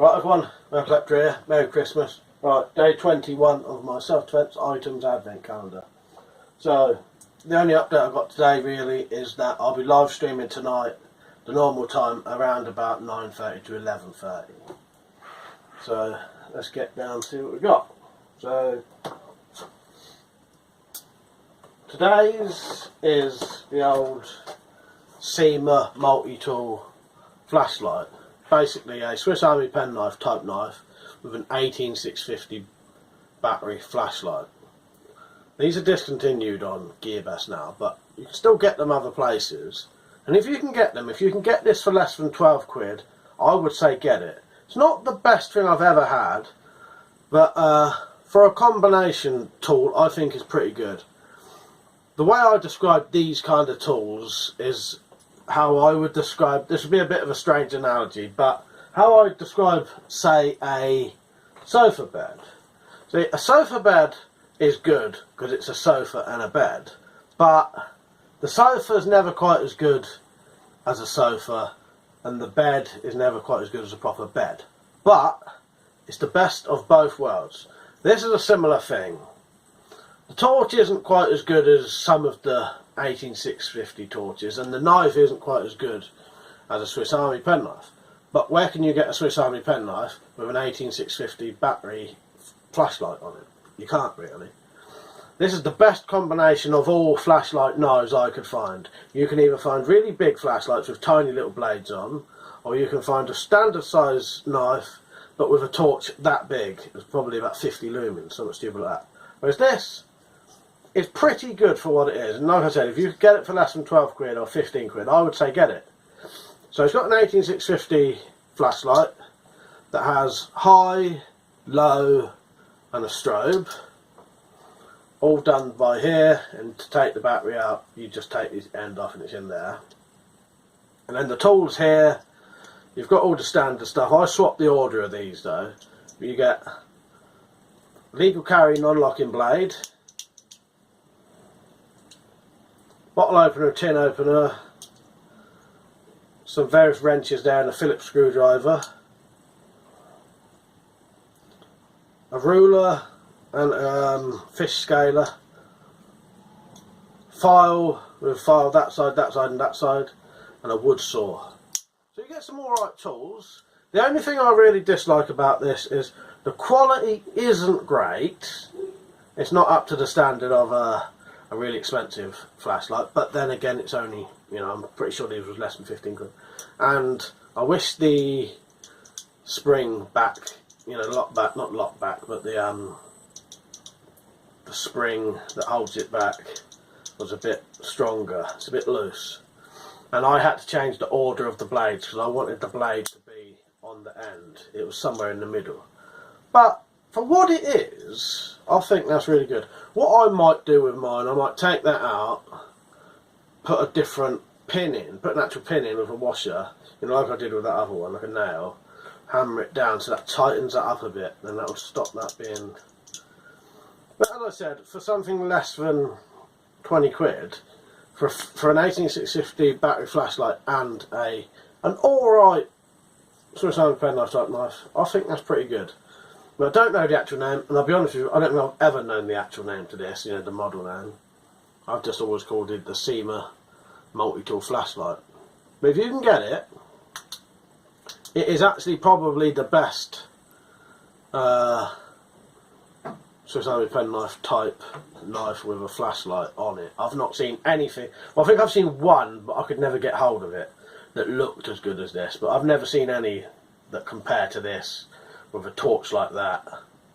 Right everyone, WeaponCollector here, Merry Christmas. Right, day 21 of my self-defense items Advent Calendar. So, the only update I've got today really is that I'll be live streaming tonight, the normal time, around about 9:30 to 11:30. So, let's get down to see what we've got. So, today's is the old Sima multi-tool flashlight. Basically a Swiss Army penknife type knife with an 18650 battery flashlight. These are discontinued on Gearbest now, but you can still get them other places. And if you can get them, if you can get this for less than 12 quid, I would say get it. It's not the best thing I've ever had, but for a combination tool I think it's pretty good. The way I describe these kind of tools is how I would describe, this would be a bit of a strange analogy, but how I describe, say, a sofa bed. See, a sofa bed is good because it's a sofa and a bed, but the sofa is never quite as good as a sofa, and the bed is never quite as good as a proper bed. But it's the best of both worlds. This is a similar thing. The torch isn't quite as good as some of the 18650 torches, and the knife isn't quite as good as a Swiss Army penknife. But where can you get a Swiss Army penknife with an 18650 battery flashlight on it? You can't really. This is the best combination of all flashlight knives I could find. You can either find really big flashlights with tiny little blades on, or you can find a standard size knife but with a torch that big. It's probably about 50 lumens, something stupid like that. Whereas this, it's pretty good for what it is, and like I said, if you could get it for less than 12 quid or 15 quid, I would say get it. So it's got an 18650 flashlight that has high, low and a strobe, all done by here, and to take the battery out you just take this end off and it's in there. And then the tools here, you've got all the standard stuff. I swapped the order of these though. You get legal carry non-locking blade, bottle opener, tin opener, some various wrenches there and a Phillips screwdriver, a ruler and fish scaler, file with file that side and that side, and a wood saw. So you get some alright tools. The only thing I really dislike about this is the quality isn't great. It's not up to the standard of a really expensive flashlight, but then again it's only, you know, I'm pretty sure these was less than 15 quid. And I wish the spring back, you know, lock back, not lock back, but the spring that holds it back was a bit stronger. It's a bit loose. And I had to change the order of the blades because I wanted the blade to be on the end. It was somewhere in the middle. But for what it is, I think that's really good. What I might do with mine, I might take that out, put a different pin in, put an actual pin in with a washer, you know, like I did with that other one, like a nail, hammer it down so that tightens that up a bit, then that will stop that being... But as I said, for something less than 20 quid, for an 18650 battery flashlight and an alright Swiss Army penknife type knife, I think that's pretty good. But I don't know the actual name, and I'll be honest with you, I don't think I've ever known the actual name to this, you know, the model name. I've just always called it the Sima multi-tool flashlight. But if you can get it, it is actually probably the best Swiss Army penknife type knife with a flashlight on it. I've not seen anything, well I think I've seen one, but I could never get hold of it, that looked as good as this, but I've never seen any that compare to this with a torch like that.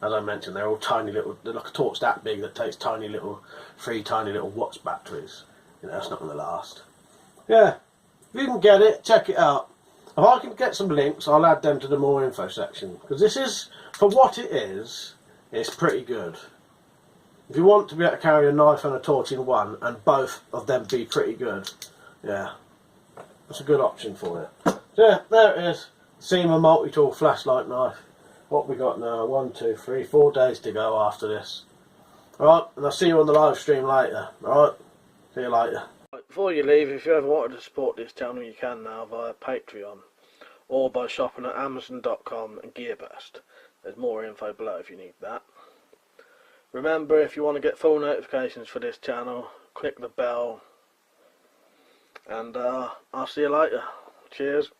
As I mentioned, they're all tiny little, they're like a torch that big that takes tiny little, 3 tiny little watts batteries. You know, it's not going to last. Yeah, if you can get it, check it out. If I can get some links, I'll add them to the more info section, because this is, for what it is, it's pretty good. If you want to be able to carry a knife and a torch in one, and both of them be pretty good, yeah, that's a good option for you. So yeah, there it is, Sima multi-tool flashlight knife. What we got now? 1, 2, 3, 4 days to go after this. Alright, and I'll see you on the live stream later. Alright, see you later. Before you leave, if you ever wanted to support this channel, you can now via Patreon. or by shopping at Amazon.com and GearBest. There's more info below if you need that. Remember, if you want to get full notifications for this channel, click the bell, and I'll see you later. Cheers.